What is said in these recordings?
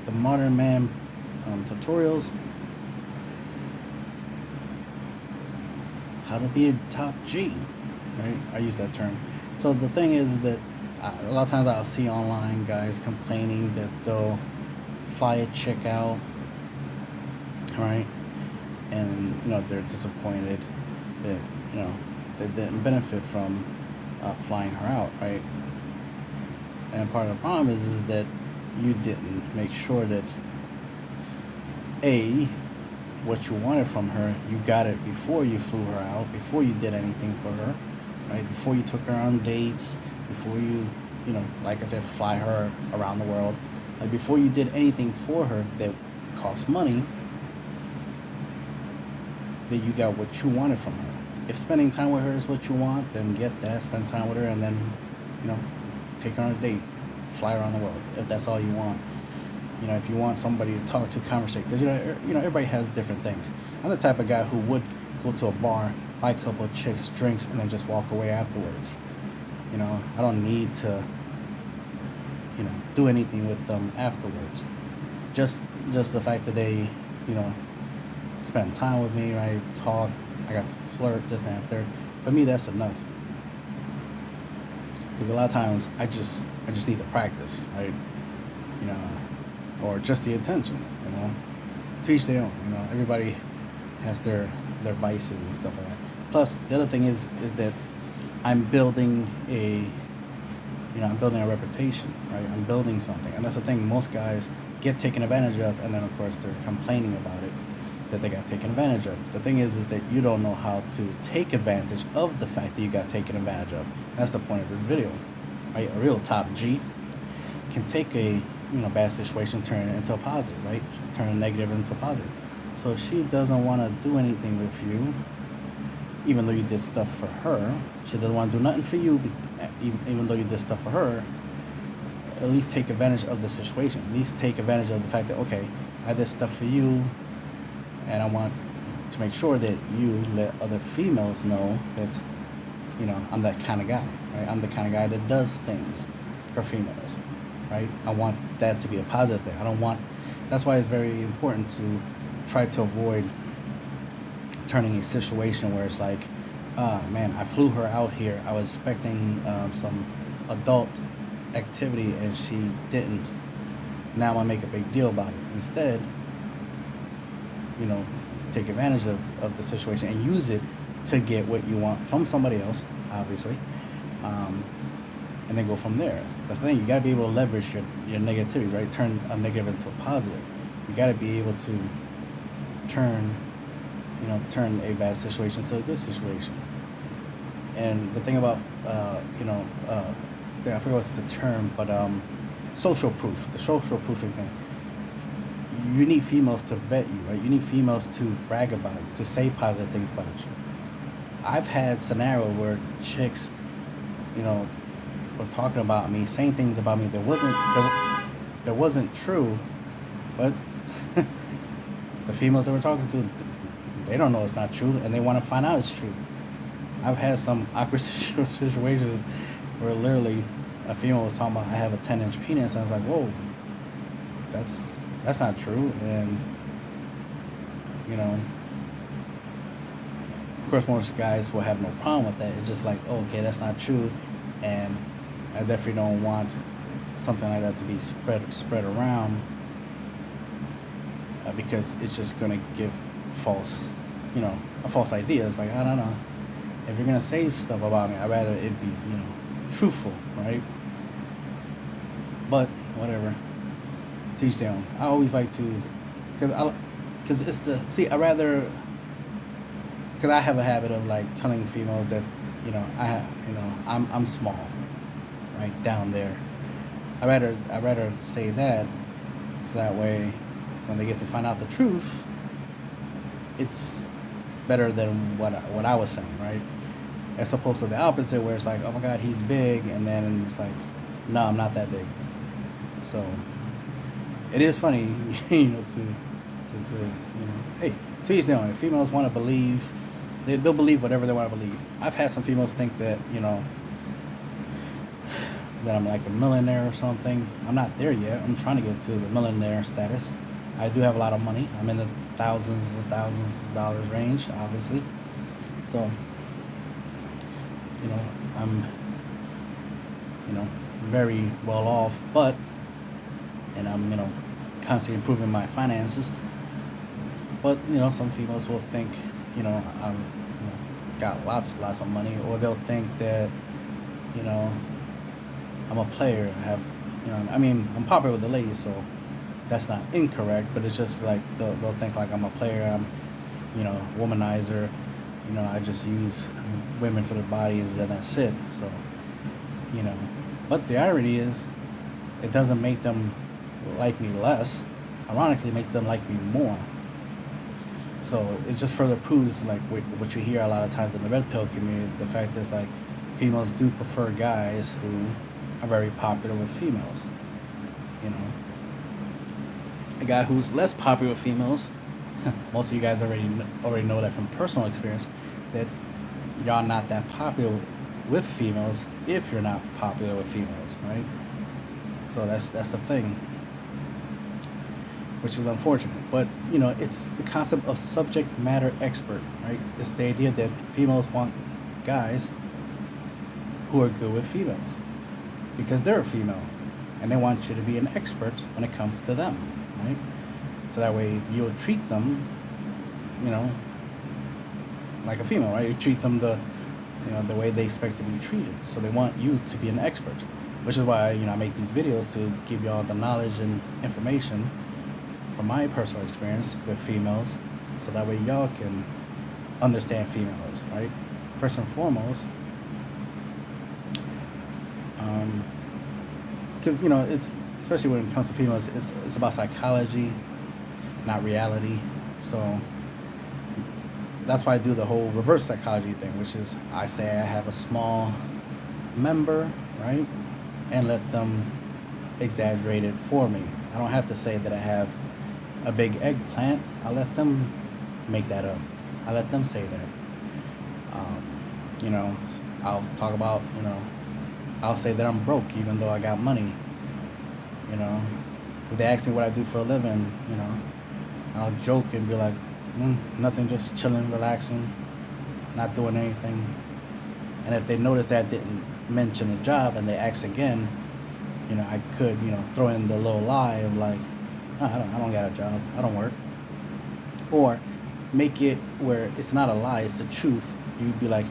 the modern man tutorials, how to be a top G, right? I use that term. So the thing is that a lot of times I'll see online guys complaining that they'll fly a chick out, right? And they're disappointed that they didn't benefit from flying her out, right? And part of the problem is that you didn't make sure that A, what you wanted from her, you got it before you flew her out, before you did anything for her, right? Before you took her on dates, before you, like I said, fly her around the world, like before you did anything for her that cost money, that you got what you wanted from her. If spending time with her is what you want, then get that, spend time with her, and then, take her on a date, fly around the world, if that's all you want. If you want somebody to talk to, conversate, because everybody has different things. I'm the type of guy who would go to a bar, buy a couple of chicks drinks, and then just walk away afterwards. I don't need to, do anything with them afterwards. Just the fact that they, spend time with me, right? Talk, I got to flirt, this, that, and third. For me, that's enough. Because a lot of times I just need to practice, right? Or just the attention, To each their own, Everybody has their vices and stuff like that. Plus, the other thing is that I'm building a reputation, right? I'm building something, and that's the thing. Most guys get taken advantage of, and then of course they're complaining about it, that they got taken advantage of. The thing is that you don't know how to take advantage of the fact that you got taken advantage of. That's the point of this video, right? A real top G can take a bad situation, turn it into a positive, right? Turn a negative into a positive. So if she doesn't want to do anything with you, even though you did stuff for her, she doesn't want to do nothing for you, even though you did stuff for her, at least take advantage of the situation. At least take advantage of the fact that, okay, I did stuff for you, and I want to make sure that you let other females know that, I'm that kind of guy, right? I'm the kind of guy that does things for females, right? I want that to be a positive thing. That's why it's very important to try to avoid turning a situation where it's like, man, I flew her out here. I was expecting some adult activity and she didn't. Now I'm gonna make a big deal about it. Instead, take advantage of the situation and use it to get what you want from somebody else, obviously, and then go from there. That's the thing. You gotta be able to leverage your negativity, right? Turn a negative into a positive. You gotta be able to turn a bad situation to a good situation. And the thing about, I forget what's the term, but social proof, the social proofing thing. You need females to vet you, right? You need females to brag about you, to say positive things about you. I've had scenario where chicks, were talking about me, saying things about me that wasn't true, but the females that we're talking to, they don't know it's not true, and they want to find out it's true. I've had some awkward situations where literally a female was talking about I have a 10-inch penis, and I was like, whoa, that's not true. And of course most guys will have no problem with that. It's just like, oh, okay, that's not true, and I definitely don't want something like that to be spread around, because it's just gonna give false idea. It's like, I don't know, if you're gonna say stuff about me, I'd rather it be truthful, right? But whatever, to each their own. I always like to, because I have a habit of like telling females that I'm small, right down there. I rather say that, so that way when they get to find out the truth, it's better than what I was saying, right? As opposed to the opposite, where it's like, oh my God, he's big, and then it's like, no, I'm not that big. So it is funny, hey, to each their own. If females want to believe, they'll believe whatever they want to believe. I've had some females think that that I'm like a millionaire or something. I'm not there yet. I'm trying to get to the millionaire status. I do have a lot of money. I'm in the thousands of dollars range, obviously. So, you know, I'm, very well off, and I'm, constantly improving my finances. But, some females will think, I'm, got lots of money, or they'll think that, you know, I'm a player. I have, I'm popular with the ladies, so that's not incorrect. But it's just like they'll think like I'm a player. I'm, womanizer. I just use women for the bodies, and that's it. So, you know, but the irony is, it doesn't make them like me less. Ironically, it makes them like me more. So it just further proves like what you hear a lot of times in the red pill community. The fact is like females do prefer guys who are very popular with females. You know, a guy who's less popular with females. Most of you guys already know that from personal experience, that y'all not that popular with females if you're not popular with females, right? So that's the thing, which is unfortunate. But it's the concept of subject matter expert, right? It's the idea that females want guys who are good with females because they're a female, and they want you to be an expert when it comes to them, right? So that way you'll treat them, like a female, right? You treat them the way they expect to be treated. So they want you to be an expert, which is why I make these videos to give y'all the knowledge and information from my personal experience with females, so that way y'all can understand females, right? First and foremost, because it's, especially when it comes to females, it's about psychology, not reality. So that's why I do the whole reverse psychology thing, which is I say I have a small member, right, and let them exaggerate it for me. I don't have to say that I have a big eggplant. I let them make that up. I let them say that. I'll talk about, I'll say that I'm broke even though I got money. If they ask me what I do for a living, I'll joke and be like, nothing, just chilling, relaxing, not doing anything. And if they notice that I didn't mention a job and they ask again, I could, throw in the little lie of like, oh, I don't got a job, I don't work. Or make it where it's not a lie, it's the truth. You'd be like,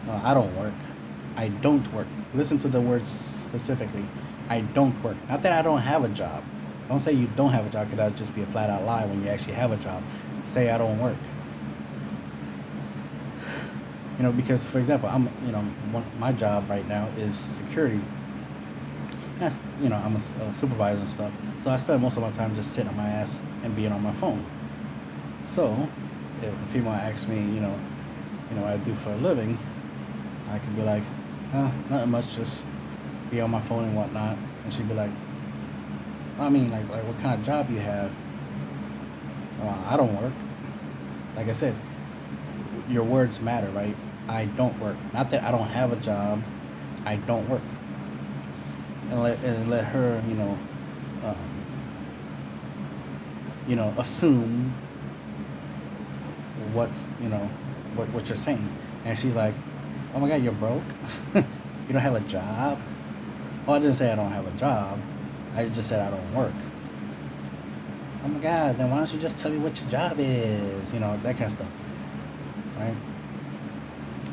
no, I don't work. I don't work. Listen to the words specifically. I don't work. Not that I don't have a job. Don't say you don't have a job, because that would just be a flat out lie when you actually have a job. Say I don't work. Because for example, my job right now is security. That's, I'm a supervisor and stuff. So I spend most of my time just sitting on my ass and being on my phone. So if a female asks me, what I do for a living, I could be like, nothing much, just be on my phone and whatnot. And she'd be like, I mean, like what kind of job you have? Well, I don't work. Like I said, your words matter, right? I don't work. Not that I don't have a job. I don't work. And let her, assume what's, what you're saying. And she's like, oh my God, you're broke? You don't have a job? Well, I didn't say I don't have a job. I just said I don't work. Oh my God, then why don't you just tell me what your job is? That kind of stuff, right?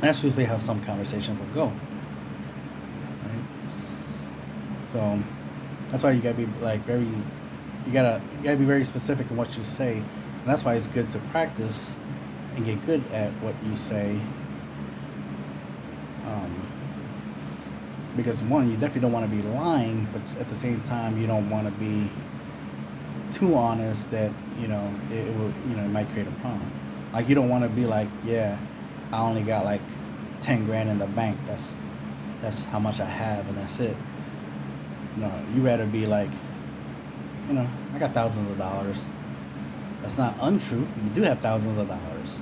That's usually how some conversation will go, right? So that's why you gotta be like you gotta be very specific in what you say, and that's why it's good to practice and get good at what you say. Because one, you definitely don't want to be lying, but at the same time, you don't want to be too honest that it will it might create a problem. Like you don't want to be like, yeah, I only got like 10 grand in the bank. That's how much I have, and that's it. You rather be like, I got thousands of dollars. That's not untrue. You do have thousands of dollars,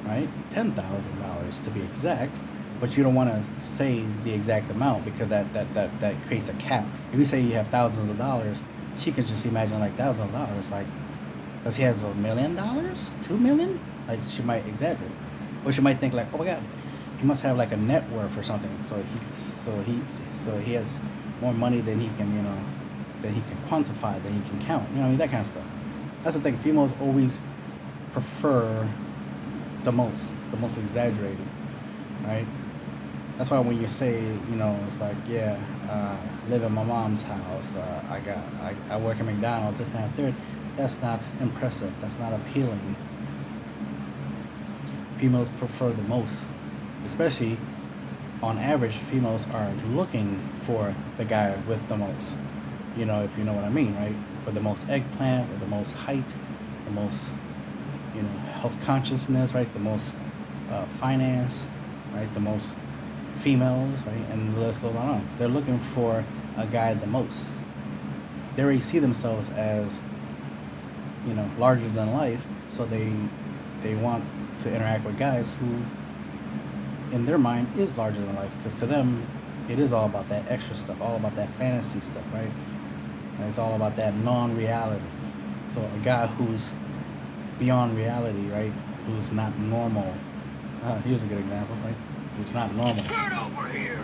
right? $10,000 to be exact. but you don't want to say the exact amount because that creates a cap. If you say you have thousands of dollars, she could just imagine like thousands of dollars. Like, does he has $1 million, 2 million? Like she might exaggerate, or she might think like, oh my God, he must have like a net worth or something. So he has more money than he can that he can quantify, that he can count. You know what I mean, that kind of stuff. That's the thing. Females always prefer the most exaggerated, right? That's why when you say, it's like, yeah, live in my mom's house, I work at McDonald's, this, that, and third. That's not impressive. That's not appealing. Females prefer the most, especially on average. Females are looking for the guy with the most. If you know what I mean, right? With the most eggplant, with the most height, the most, health consciousness, right? The most finance, right? The most females, right? And the list goes on. They're looking for a guy the most. They already see themselves as, larger than life, so they want to interact with guys who, in their mind, is larger than life, because to them, it is all about that extra stuff, all about that fantasy stuff, right? And it's all about that non-reality. So a guy who's beyond reality, right? Who's not normal. Here's a good example, right? Who's not normal. Turn over here.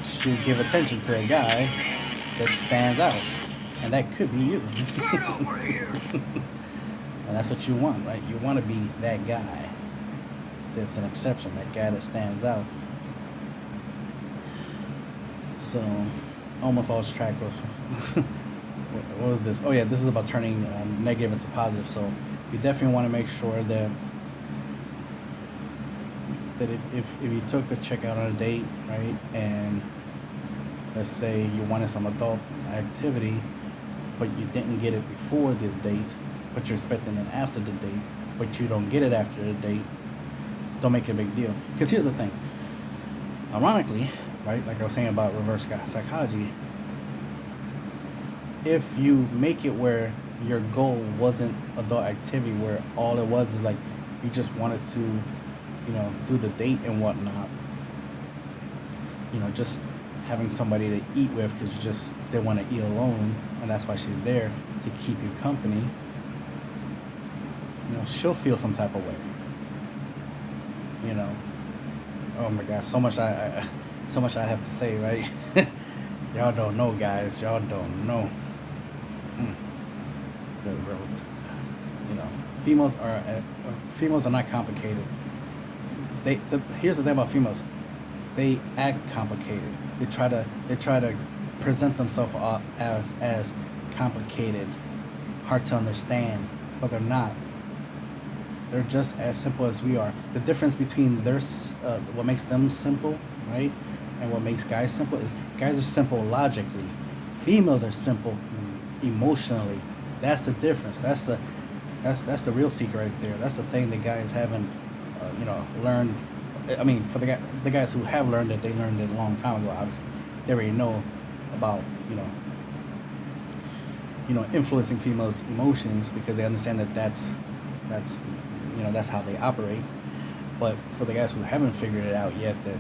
Should give attention to a guy that stands out, and that could be you. Turn over here. And that's what you want, right? You want to be that guy that's an exception, that guy that stands out. So, almost lost track of what was this? Oh yeah, this is about turning negative into positive. So you definitely want to make sure that if you took a chick out on a date, right, and let's say you wanted some adult activity, but you didn't get it before the date, but you're expecting it after the date, but you don't get it after the date, don't make it a big deal. Because here's the thing. Ironically, right, like I was saying about reverse psychology, if you make it where your goal wasn't adult activity, where all it was is like you just wanted to, do the date and whatnot, just having somebody to eat with because you just didn't want to eat alone, and that's why she's there to keep you company, she'll feel some type of way. Oh my gosh, so much I have to say, right? Y'all don't know, guys. Y'all don't know. The road. Females are not complicated. Here's the thing about females. They act complicated. They try to present themselves as complicated, hard to understand, but they're not. They're just as simple as we are. The difference between what makes them simple, right, and what makes guys simple is guys are simple logically. Females are simple emotionally. That's the difference. That's the real secret right there. That's the thing that guys haven't, learned. I mean, for the guys who have learned it, they learned it a long time ago. Obviously, they already know about influencing females' emotions because they understand that that's how they operate. But for the guys who haven't figured it out yet, that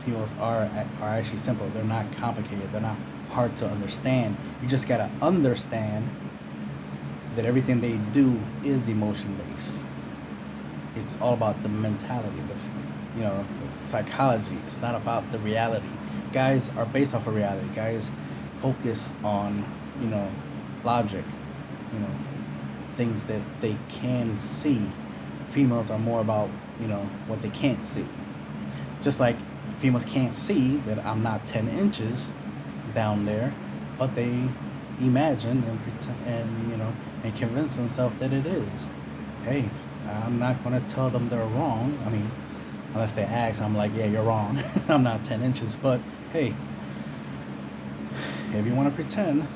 females are actually simple. They're not complicated. They're not hard to understand. You just gotta understand that everything they do is emotion based. It's all about the mentality, the psychology. It's not about the reality. Guys are based off of reality. Guys focus on logic, things that they can see. Females are more about what they can't see. Just like females can't see that I'm not 10 inches down there, but they imagine and pretend and convince themselves that it is. Hey, I'm not going to tell them they're wrong. I mean, unless they ask, I'm like, yeah, you're wrong. I'm not 10 inches, but hey, if you want to pretend,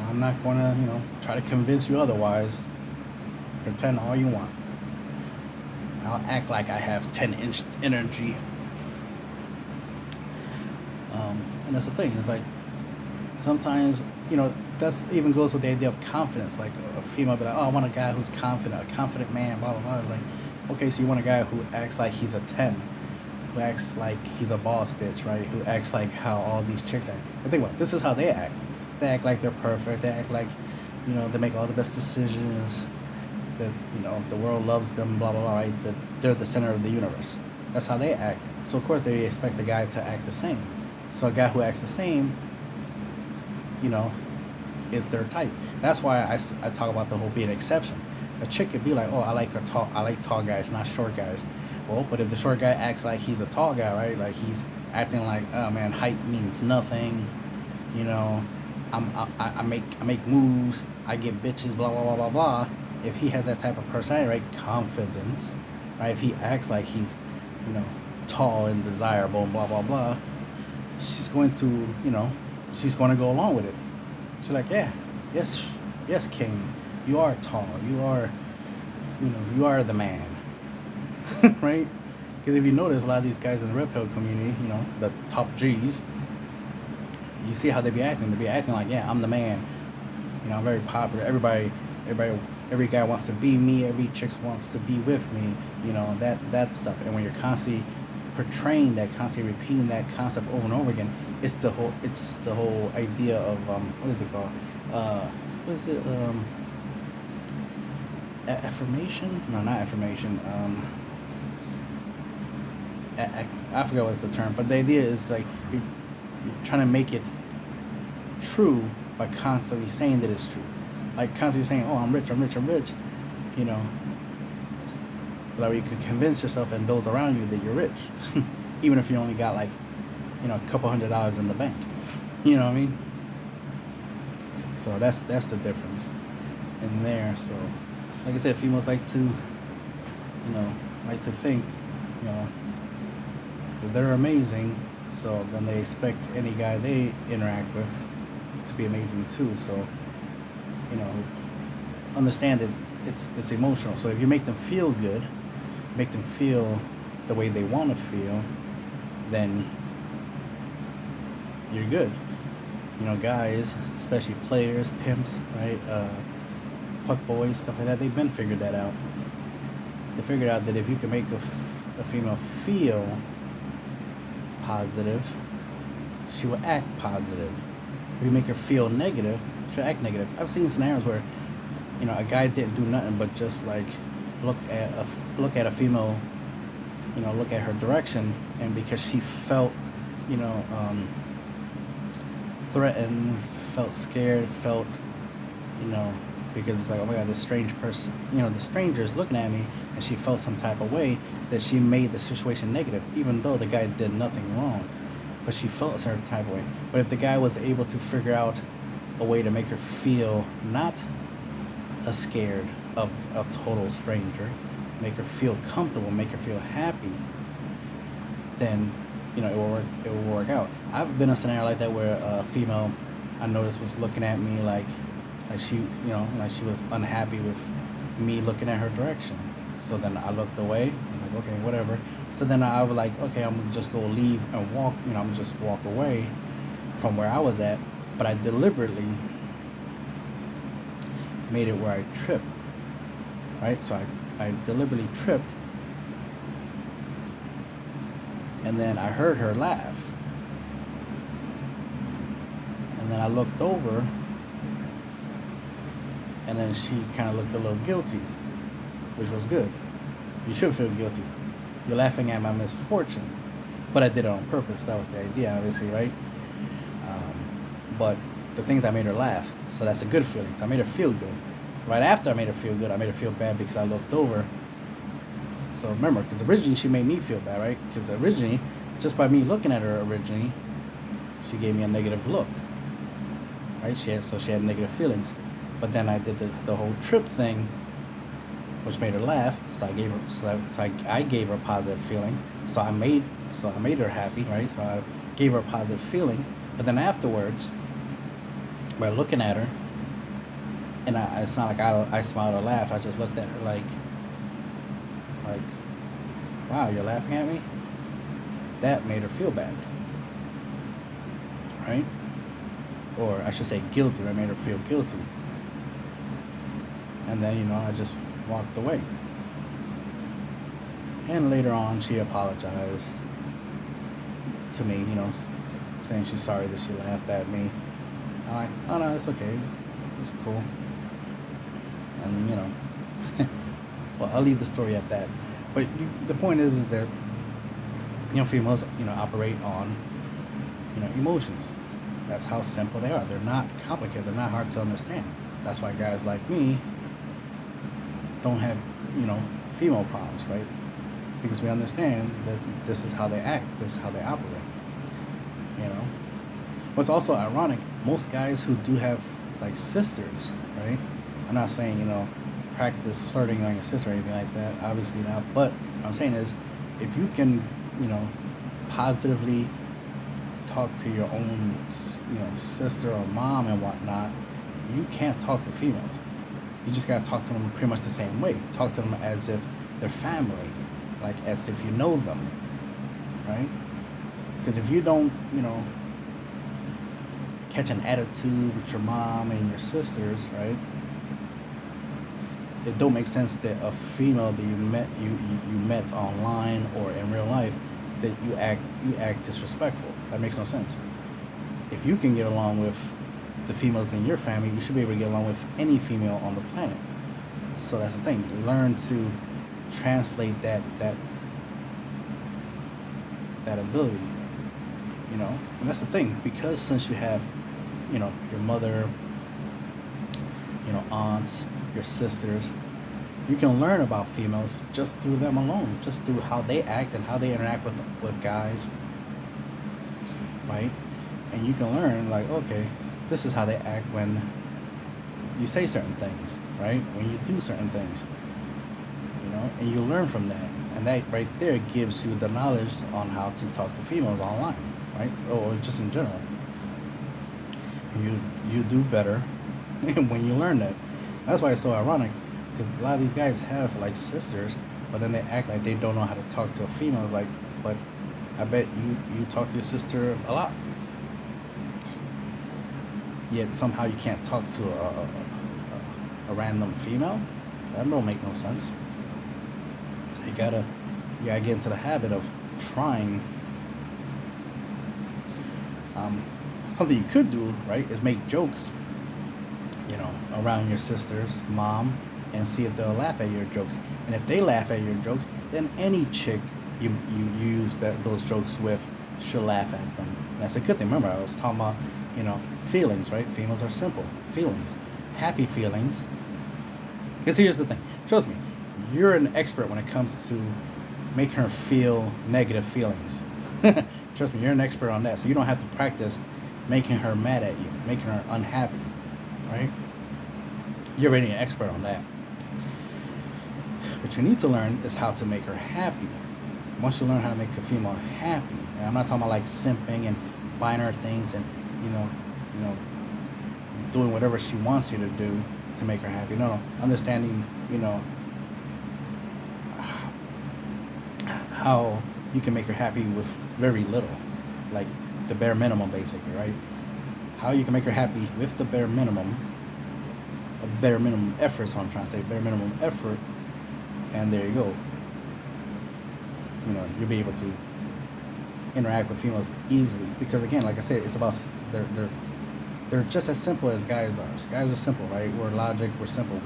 I'm not going to try to convince you otherwise. Pretend all you want. I'll act like I have 10-inch energy. And that's the thing. It's like sometimes, that's even goes with the idea of confidence. Like a female be like, oh, I want a guy who's confident, a confident man, blah, blah, blah. It's like, okay, so you want a guy who acts like he's a 10. who acts like he's a boss bitch, right? Who acts like how all these chicks act. And think about it, this is how they act. They act like they're perfect. They act like, they make all the best decisions. That the world loves them. Blah blah blah. Right? That they're the center of the universe. That's how they act. So of course they expect a guy to act the same. So a guy who acts the same, is their type. That's why I talk about the whole being an exception. A chick could be like, oh, I like tall guys, not short guys. Well, but if the short guy acts like he's a tall guy, right? Like he's acting like, oh man, height means nothing. I make moves. I get bitches. Blah blah blah blah blah. If he has that type of personality, right? Confidence, right? If he acts like he's, tall and desirable and blah blah blah, she's going to, she's going to go along with it. She's like, yeah, yes, king, you are tall. You are, you are the man. Right? Because if you notice, a lot of these guys in the Red Pill community, the top G's, you see how they be acting. They be acting like, yeah, I'm the man. I'm very popular. Every guy wants to be me. Every chick wants to be with me. That stuff. And when you're constantly portraying that, constantly repeating that concept over and over again, it's the whole idea of what is it called? What is it? Affirmation? No, not affirmation. I forget what's the term, but the idea is like you're trying to make it true by constantly saying that it's true. Like constantly saying, oh, I'm rich, so that way you can convince yourself and those around you that you're rich. Even if you only got like, a couple $100 in the bank. You know what I mean? So that's the difference in there. So like I said, females like to, think, that they're amazing, so then they expect any guy they interact with to be amazing too. So, understand it. It's emotional. So if you make them feel good, make them feel the way they want to feel, then you're good. Guys, especially players, pimps, right? Fuck boys, stuff like that. They've been figured that out. They figured out that if you can make a female feel positive, she will act positive. If you make her feel negative, she'll act negative. I've seen scenarios where, a guy didn't do nothing but just like look at a female, look at her direction, and because she felt, threatened, felt scared, felt, because it's like, oh my god, this strange person, the stranger is looking at me, and she felt some type of way, that she made the situation negative, even though the guy did nothing wrong, but she felt a certain type of way. But if the guy was able to figure out a way to make her feel not scared of a total stranger, make her feel comfortable, make her feel happy, then it will work out. I've been in a scenario like that where a female I noticed was looking at me like she like she was unhappy with me looking at her direction. So then I looked away. I'm like, okay, whatever. So then I was like, okay, I'm just gonna leave and walk. I'm just walk away from where I was at. But I deliberately made it where I tripped. Right? So I deliberately tripped. And then I heard her laugh. And then I looked over. And then she kind of looked a little guilty, which was good. You should feel guilty. You're laughing at my misfortune. But I did it on purpose. That was the idea, obviously, right? But the things I made her laugh. So that's a good feeling. So I made her feel good. Right after I made her feel good, I made her feel bad because I looked over. So remember, because originally she made me feel bad, right? Because originally, just by me looking at her originally, she gave me a negative look. Right? She had negative feelings. But then I did the whole trip thing, which made her laugh. So I gave her a positive feeling. So I made her happy, right? So I gave her a positive feeling. But then afterwards, by looking at her, and it's not like I smiled or laughed. I just looked at her like, wow, you're laughing at me? That made her feel bad, right? Or I should say guilty. I made her feel guilty. And then, I just walked away. And later on, she apologized. to me, saying she's sorry that she laughed at me. I'm like, oh no, it's okay, it's cool, and well, I'll leave the story at that. But the point is that females operate on emotions. That's how simple they are. They're not complicated. They're not hard to understand. That's why guys like me don't have female problems, right? Because we understand that this is how they act. This is how they operate. What's also ironic, most guys who do have like sisters, right? I'm not saying practice flirting on your sister or anything like that. Obviously not. But what I'm saying is, if you can positively talk to your own sister or mom and whatnot, you can't talk to females. You just gotta talk to them pretty much the same way. Talk to them as if they're family, like as if you know them, right? Because if you don't catch an attitude with your mom and your sisters, right, it don't make sense that a female that you met online or in real life, that you act disrespectful. That makes no sense. If you can get along with the females in your family, you should be able to get along with any female on the planet. So that's the thing. Learn to translate that ability. And that's the thing, because since you have your mother, aunts, your sisters, you can learn about females just through them alone, just through how they act and how they interact with guys, right? And you can learn, like, okay, this is how they act when you say certain things, right? When you do certain things, and you learn from that. And that right there gives you the knowledge on how to talk to females online, right? Or just in general. You do better when you learn that. That's why it's so ironic, because a lot of these guys have like sisters, but then they act like they don't know how to talk to a female. It's like, but I bet you talk to your sister a lot. Yet somehow you can't talk to a random female. That don't make no sense. So you gotta get into the habit of trying. Something you could do, right, is make jokes, around your sister's mom, and see if they'll laugh at your jokes. And if they laugh at your jokes, then any chick you use those jokes with, she'll laugh at them. And that's a good thing. Remember, I was talking about, feelings, right? Females are simple. Feelings. Happy feelings. Because here's the thing. Trust me, you're an expert when it comes to making her feel negative feelings. Trust me, you're an expert on that. So you don't have to practice making her mad at you, making her unhappy, right? You're already an expert on that. What you need to learn is how to make her happy. Once you learn how to make a female happy, and I'm not talking about like simping and buying her things and doing whatever she wants you to do to make her happy. No, understanding, how you can make her happy with very little, like the bare minimum, basically, right? How you can make her happy with the bare minimum, a bare minimum effort is what I'm trying to say, bare minimum effort, and there you go. You'll be able to interact with females easily, because again, like I said, it's about they're just as simple as guys are. Guys are simple, right? We're logic, we're simple.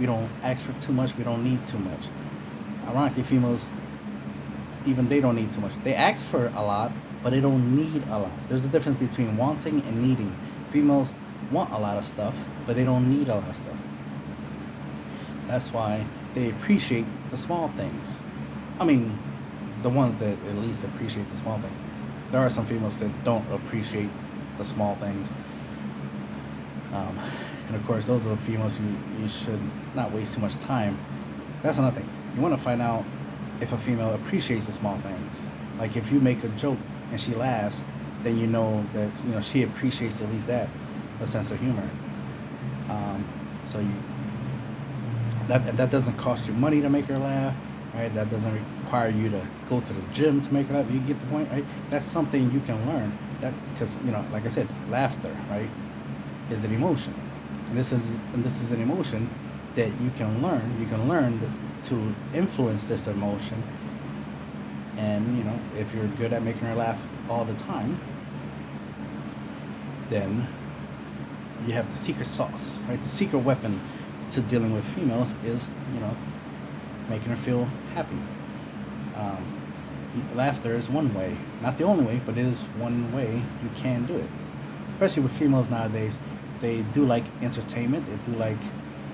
We don't ask for too much, we don't need too much. Ironically, females, even they don't need too much. They ask for a lot, but they don't need a lot. There's a difference between wanting and needing. Females want a lot of stuff, but they don't need a lot of stuff. That's why they appreciate the small things. I mean, the ones that at least appreciate the small things. There are some females that don't appreciate the small things. And of course, those are the females you should not waste too much time. That's another thing. You want to find out if a female appreciates the small things. Like if you make a joke and she laughs, then you know that she appreciates at least that, a sense of humor. So that doesn't cost you money to make her laugh, right? That doesn't require you to go to the gym to make her laugh. You get the point, right? That's something you can learn. That because like I said, laughter, right, is an emotion. And this is an emotion that you can learn. You can learn to influence this emotion And if you're good at making her laugh all the time, then you have the secret sauce, right? The secret weapon to dealing with females is, making her feel happy. Um, Laughter is one way, not the only way, but it is one way you can do it. Especially with females nowadays, they do like entertainment, they do like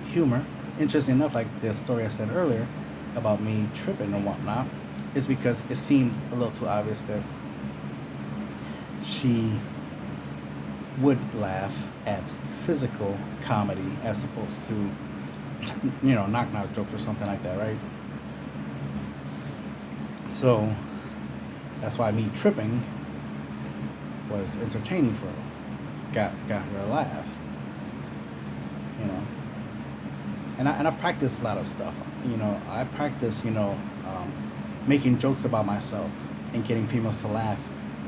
humor. Interesting enough, like the story I said earlier about me tripping and whatnot, is because it seemed a little too obvious that she would laugh at physical comedy as opposed to, knock knock jokes or something like that, right? So that's why me tripping was entertaining for her. Got her a laugh, you know. And I've practiced a lot of stuff. I practice, making jokes about myself and getting females to laugh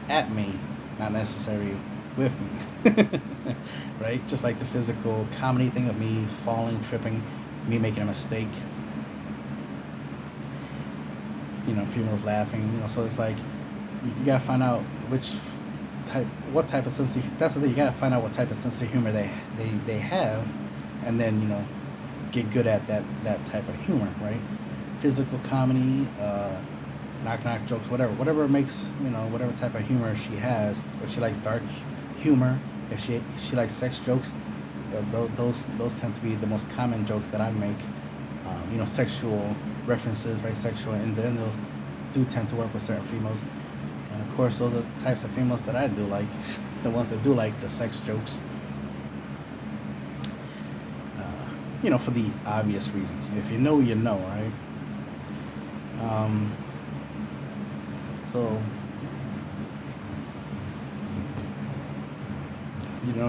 at me, not necessarily with me. Right? Just like the physical comedy thing of me falling, tripping, me making a mistake. Females laughing. So it's like you gotta find out what type of sense of, that's the thing. You gotta find out what type of sense of humor they have, and then get good at that type of humor, right? Physical comedy, knock knock jokes, whatever makes whatever type of humor she has. If she likes dark humor, if she likes sex jokes, those tend to be the most common jokes that I make. Sexual references, right? Sexual innuendos do tend to work with certain females, and of course, those are the types of females that I do like, the ones that do like the sex jokes. For the obvious reasons. If you know, you know, right? So,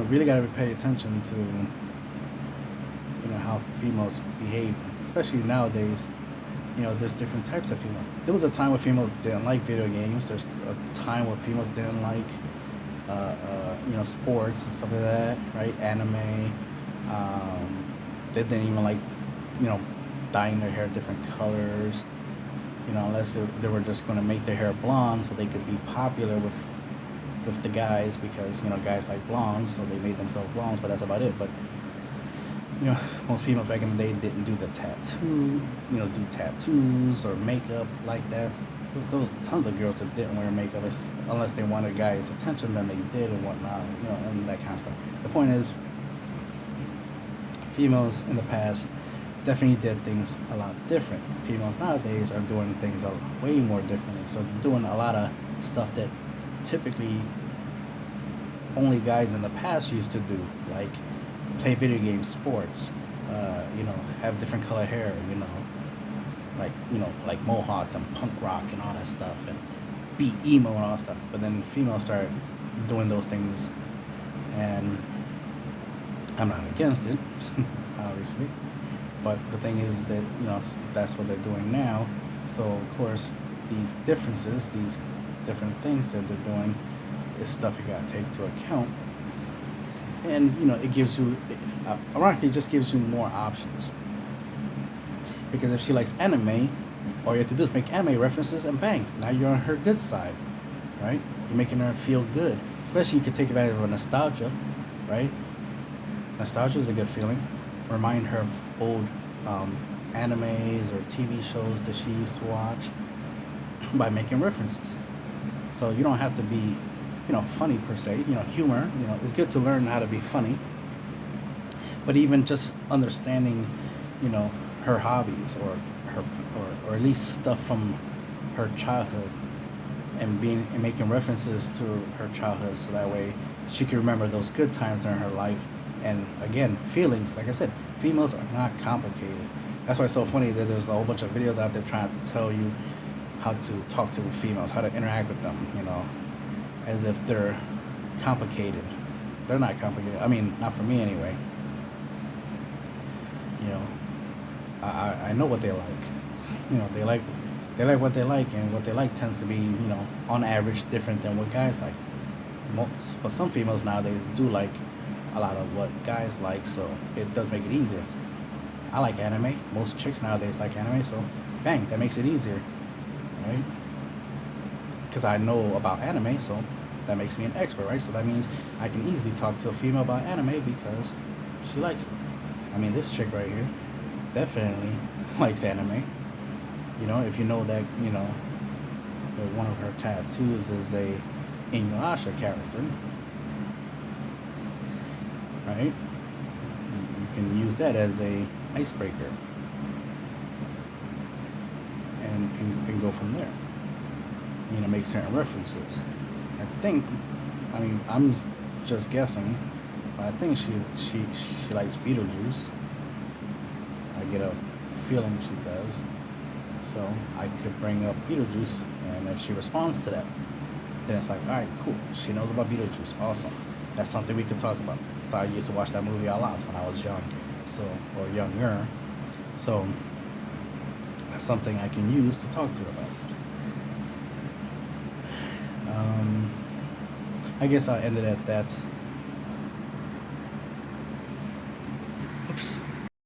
really got to pay attention to, how females behave, especially nowadays. There's different types of females. There was a time where females didn't like video games. There's a time where females didn't like, sports and stuff like that, right? Anime. They didn't even like, dyeing their hair different colors, unless they were just going to make their hair blonde so they could be popular with the guys, because, guys like blondes, so they made themselves blondes, but that's about it. But, most females back in the day didn't do the do tattoos or makeup like that. There was tons of girls that didn't wear makeup unless they wanted guys' attention, then they did and whatnot, and that kind of stuff. The point is, females in the past definitely did things a lot different. Females nowadays are doing things way more differently. So they're doing a lot of stuff that typically only guys in the past used to do, like play video games, sports, have different color hair, like mohawks and punk rock and all that stuff, and be emo and all that stuff. But then females started doing those things, and I'm not against it, obviously. But the thing is that, that's what they're doing now. So, of course, these differences, these different things that they're doing is stuff you gotta take into account. And, it gives you, ironically, it just gives you more options. Because if she likes anime, all you have to do is make anime references and bang, now you're on her good side, right? You're making her feel good. Especially you can take advantage of nostalgia, right? Nostalgia is a good feeling. Remind her of old animes or TV shows that she used to watch by making references. So you don't have to be, funny per se. Humor. It's good to learn how to be funny. But even just understanding, her hobbies or at least stuff from her childhood, and making references to her childhood, so that way she can remember those good times during her life. And again, feelings, like I said, females are not complicated. That's why it's so funny that there's a whole bunch of videos out there trying to tell you how to talk to females, how to interact with them, as if they're complicated. They're not complicated. I mean, not for me anyway. I know what they like. They like what they like, and what they like tends to be, on average different than what guys like. But some females nowadays do like a lot of what guys like, so it does make it easier. I like anime. Most chicks nowadays like anime, so bang, that makes it easier, right? because I know about anime, so that makes me an expert, right? So that means I can easily talk to a female about anime because she likes it. I mean, this chick right here definitely likes anime. You know, if you know that, you know, that one of her tattoos is a Inuyasha character, right? You can use that as a icebreaker and go from there. You know, make certain references. I think, I mean, I'm just guessing, but I think she likes Beetlejuice. I get a feeling she does. So I could bring up Beetlejuice, and if she responds to that, then it's like, all right, cool. She knows about Beetlejuice. Awesome. That's something we could talk about. So I used to watch that movie a lot when I was young, so or younger. So that's something I can use to talk to her about. I guess I'll end it at that.